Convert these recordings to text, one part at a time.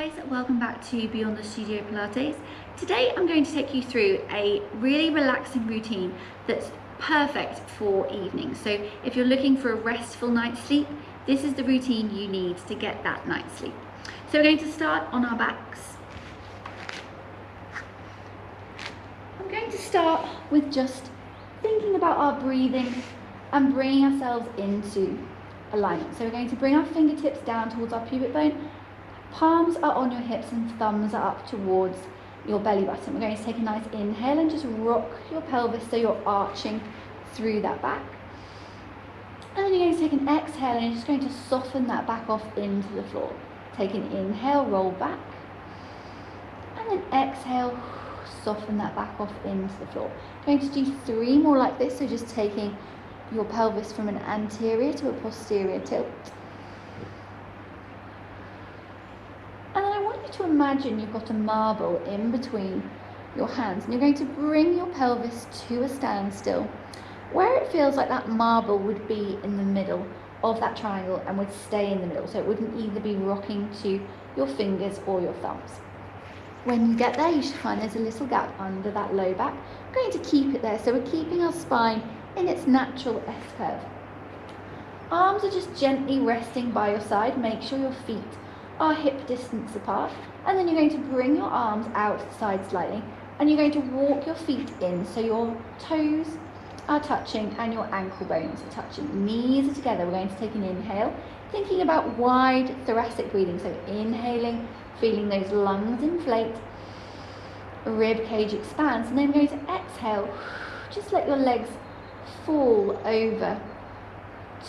guys, welcome back to Beyond the Studio Pilates. Today I'm going to take you through a really relaxing routine that's perfect for evenings. So if you're looking for a restful night's sleep, this is the routine you need to get that night's sleep. So we're going to start on our backs. I'm going to start with just thinking about our breathing and bringing ourselves into alignment. So we're going to bring our fingertips down towards our pubic bone. Palms are on your hips and thumbs are up towards your belly button. We're going to take a nice inhale and just rock your pelvis so you're arching through that back. And then you're going to take an exhale and you're just going to soften that back off into the floor. Take an inhale, roll back. And then exhale, soften that back off into the floor. Going to do 3 more like this, so just taking your pelvis from an anterior to a posterior tilt. And then I want you to imagine you've got a marble in between your hands and you're going to bring your pelvis to a standstill where it feels like that marble would be in the middle of that triangle and would stay in the middle, so it wouldn't either be rocking to your fingers or your thumbs. When you get there, you should find there's a little gap under that low back. We're going to keep it there, so we're keeping our spine in its natural S-curve. Arms are just gently resting by your side. Make sure your feet are hip distance apart, and then you're going to bring your arms out to the side slightly and you're going to walk your feet in so your toes are touching and your ankle bones are touching. Knees are together. We're going to take an inhale, thinking about wide thoracic breathing, so inhaling, feeling those lungs inflate, rib cage expands, and then we're going to exhale. Just let your legs fall over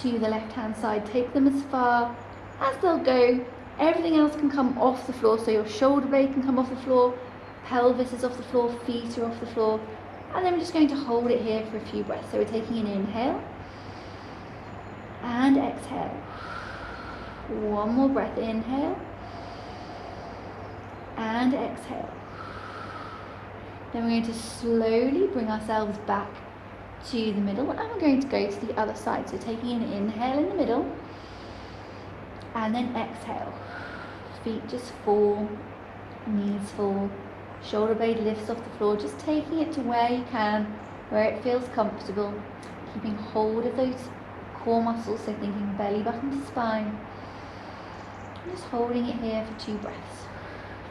to the left hand side. Take them as far as they'll go. Everything else can come off the floor, so your shoulder blade can come off the floor, pelvis is off the floor, feet are off the floor, and then we're just going to hold it here for a few breaths. So we're taking an inhale and exhale. 1 more breath, inhale and exhale. Then we're going to slowly bring ourselves back to the middle and we're going to go to the other side. So taking an inhale in the middle and then exhale. Feet just fall, knees fall, shoulder blade lifts off the floor, just taking it to where you can, where it feels comfortable, keeping hold of those core muscles, so thinking belly button to spine, and just holding it here for 2 breaths.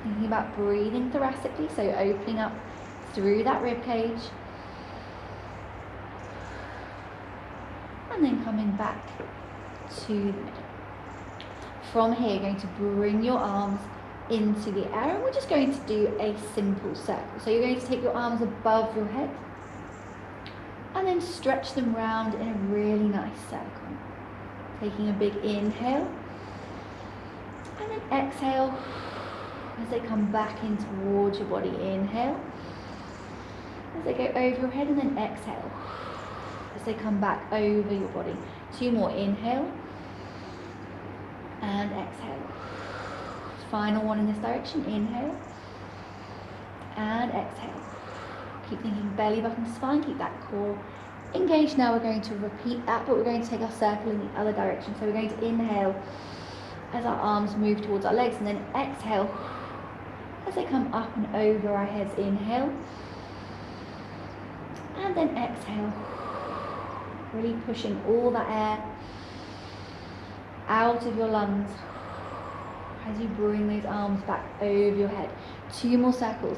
Thinking about breathing thoracically, so opening up through that rib cage, and then coming back to the middle. From here, you're going to bring your arms into the air and we're just going to do a simple circle. So you're going to take your arms above your head and then stretch them round in a really nice circle. Taking a big inhale and then exhale as they come back in towards your body. Inhale as they go over your head and then exhale as they come back over your body. 2 more, inhale and exhale. Final one in this direction, inhale and exhale. Keep thinking belly button to spine, keep that core engaged. Now we're going to repeat that, but we're going to take our circle in the other direction. So we're going to inhale as our arms move towards our legs and then exhale as they come up and over our heads. Inhale and then exhale. Really pushing all that air out of your lungs as you bring those arms back over your head. 2 more circles.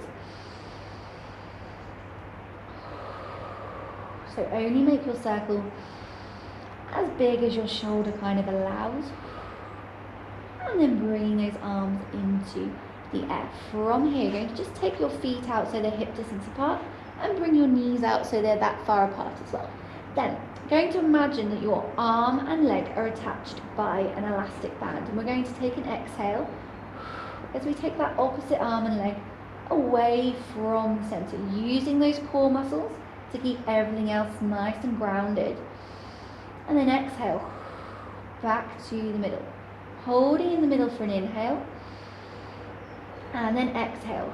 So only make your circle as big as your shoulder kind of allows. And then bring those arms into the air. From here, you're going to just take your feet out so they're hip distance apart and bring your knees out so they're that far apart as well. Then, going to imagine that your arm and leg are attached by an elastic band, and we're going to take an exhale as we take that opposite arm and leg away from the center, using those core muscles to keep everything else nice and grounded. And then exhale back to the middle, holding in the middle for an inhale and then exhale,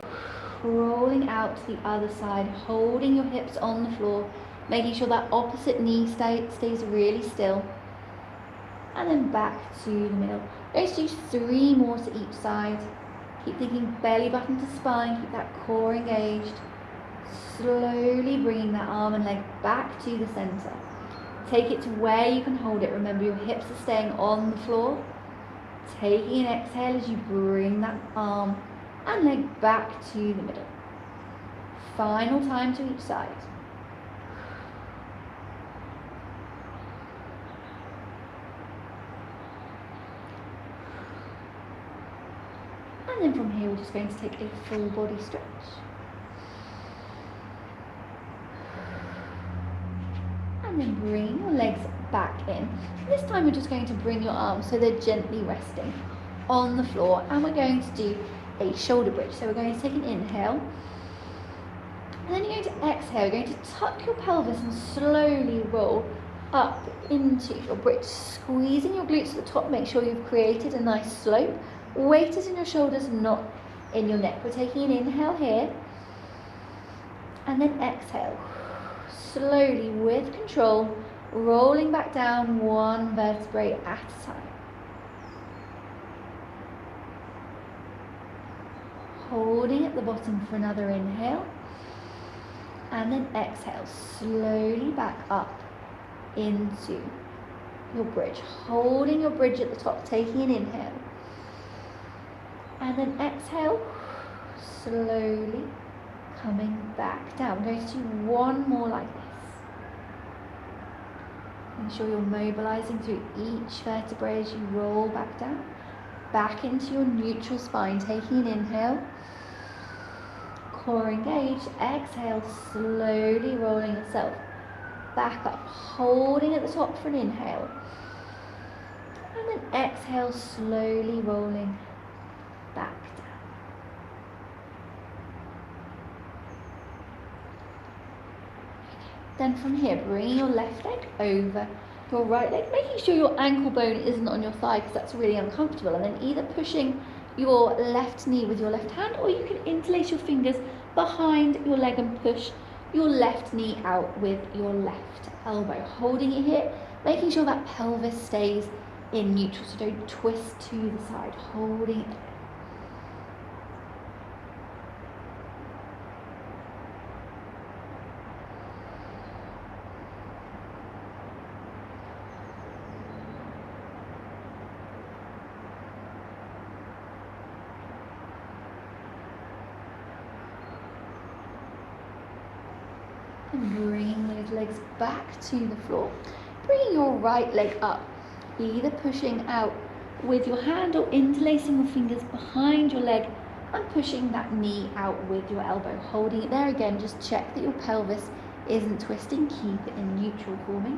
rolling out to the other side, holding your hips on the floor, making sure that opposite knee stays really still, and then back to the middle. Let's do 3 more to each side. Keep thinking belly button to spine, keep that core engaged. Slowly bringing that arm and leg back to the center. Take it to where you can hold it. Remember, your hips are staying on the floor. Taking an exhale as you bring that arm and leg back to the middle. Final time to each side. And then from here, we're just going to take a full body stretch. And then bring your legs back in. This time we're just going to bring your arms so they're gently resting on the floor, and we're going to do a shoulder bridge. So we're going to take an inhale, and then you're going to exhale. You're going to tuck your pelvis and slowly roll up into your bridge, squeezing your glutes at the top. Make sure you've created a nice slope. Weight is in your shoulders, not in your neck. We're taking an inhale here, and then exhale. Slowly, with control, rolling back down one vertebrae at a time. Holding at the bottom for another inhale, and then exhale. Slowly back up into your bridge. Holding your bridge at the top, taking an inhale, and then exhale. Slowly coming back down. I'm going to do one more like this. Make sure you're mobilizing through each vertebrae as you roll back down, back into your neutral spine. Taking an inhale, core engaged. Exhale, slowly rolling yourself back up, holding at the top for an inhale, and then exhale, slowly rolling back down. Then from here, bring your left leg over your right leg, making sure your ankle bone isn't on your thigh because that's really uncomfortable, and then either pushing your left knee with your left hand, or you can interlace your fingers behind your leg and push your left knee out with your left elbow. Holding it here, making sure that pelvis stays in neutral, so don't twist to the side. Holding it there. And bringing those legs back to the floor. Bringing your right leg up, either pushing out with your hand or interlacing your fingers behind your leg and pushing that knee out with your elbow. Holding it there again, just check that your pelvis isn't twisting, keep it in neutral for me.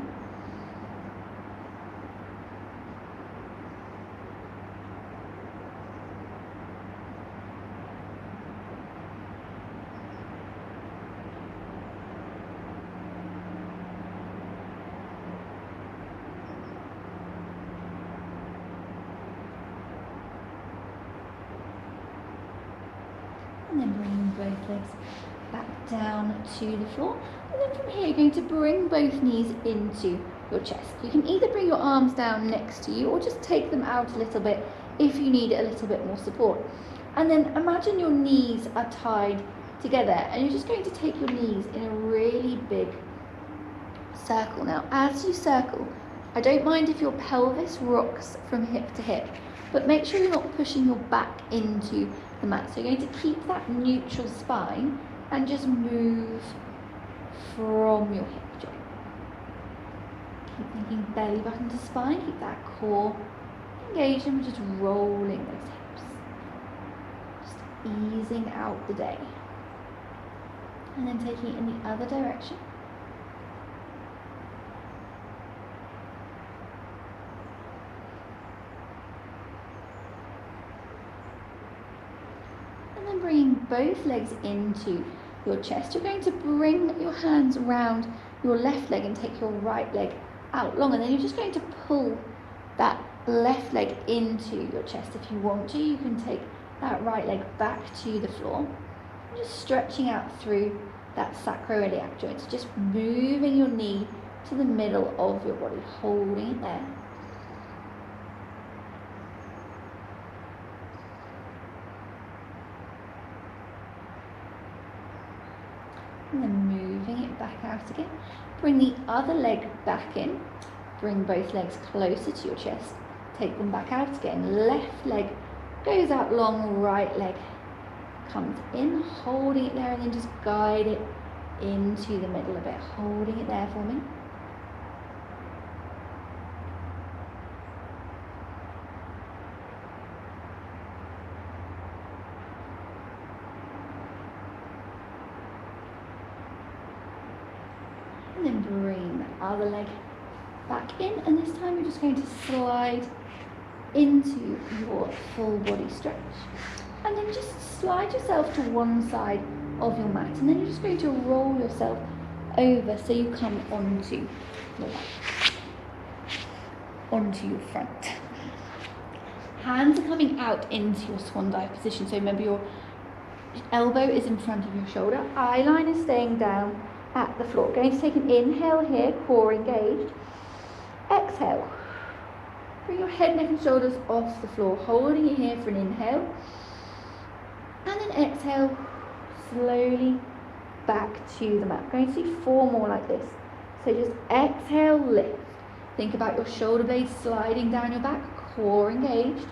And then bringing both legs back down to the floor. And then from here, you're going to bring both knees into your chest. You can either bring your arms down next to you or just take them out a little bit if you need a little bit more support. And then imagine your knees are tied together, and you're just going to take your knees in a really big circle. Now, as you circle, I don't mind if your pelvis rocks from hip to hip, but make sure you're not pushing your back into the mat. So you're going to keep that neutral spine and just move from your hip joint. Keep thinking belly button to spine, keep that core engaged, and we're just rolling those hips. Just easing out the day. And then taking it in the other direction. And then bringing both legs into your chest. You're going to bring your hands around your left leg and take your right leg out long, and then you're just going to pull that left leg into your chest. If you want to, you can take that right leg back to the floor, just stretching out through that sacroiliac joint. So just moving your knee to the middle of your body, holding it there. back out again. Bring the other leg back in. Bring both legs closer to your chest. Take them back out again. Left leg goes out long, right leg comes in, holding it there, and then just guide it into the middle a bit, holding it there for me. And then bring the other leg back in, and this time you're just going to slide into your full body stretch, and then just slide yourself to one side of your mat, and then you're just going to roll yourself over so you come onto your back, onto your front. Hands are coming out into your swan dive position, so remember your elbow is in front of your shoulder, eye line is staying down at the floor. Going to take an inhale here, core engaged. Exhale. Bring your head, neck and shoulders off the floor, holding it here for an inhale. And then exhale, slowly back to the mat. Going to do 4 more like this. So just exhale, lift. Think about your shoulder blades sliding down your back, core engaged.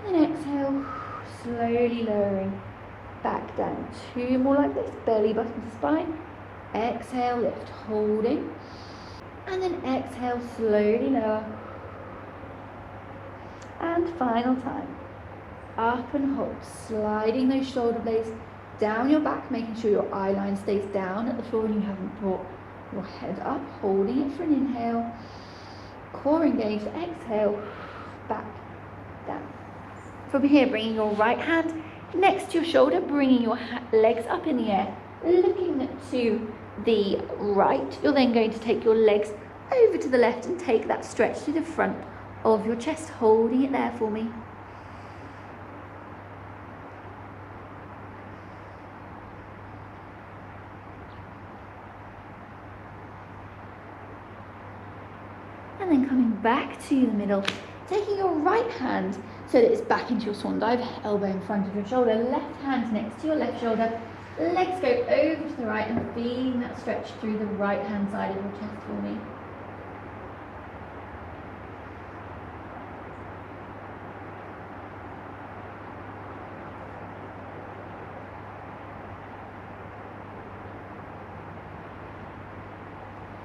And then exhale, slowly lowering back down. 2 more like this, belly button to spine. Exhale, lift, holding. And then exhale, slowly lower. And final time. Up and hold, sliding those shoulder blades down your back, making sure your eye line stays down at the floor and you haven't brought your head up, holding it for an inhale. Core engaged, exhale, back down. From here, bringing your right hand next to your shoulder, bringing your legs up in the air, looking to the right. You're then going to take your legs over to the left and take that stretch to the front of your chest, holding it there for me. And then coming back to the middle, taking your right hand so that it's back into your swan dive, elbow in front of your shoulder, left hand next to your left shoulder, legs go over to the right and feeling that stretch through the right hand side of your chest for me.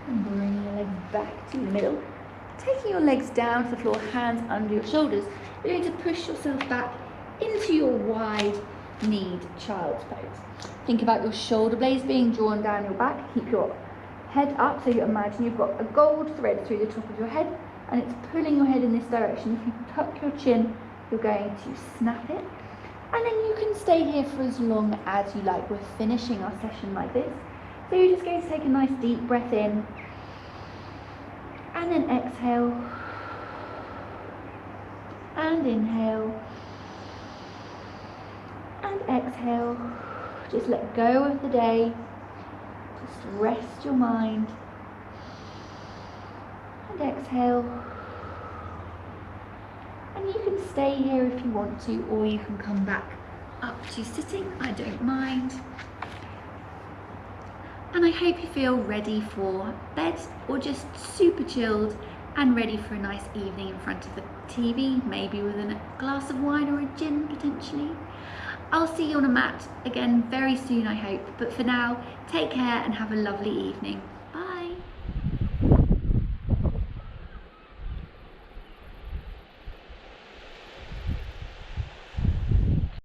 And bringing your legs back to the middle. Taking your legs down to the floor, hands under your shoulders, you're going to push yourself back into your wide-kneed child's pose. Think about your shoulder blades being drawn down your back. Keep your head up, so you imagine you've got a gold thread through the top of your head and it's pulling your head in this direction. If you tuck your chin, you're going to snap it. And then you can stay here for as long as you like. We're finishing our session like this. So you're just going to take a nice deep breath in. And then exhale, and inhale, and exhale. Just let go of the day, just rest your mind, and exhale. And you can stay here if you want to, or you can come back up to sitting, I don't mind. And I hope you feel ready for bed, or just super chilled and ready for a nice evening in front of the TV, maybe with a glass of wine or a gin potentially. I'll see you on a mat again very soon, I hope. But for now, take care and have a lovely evening.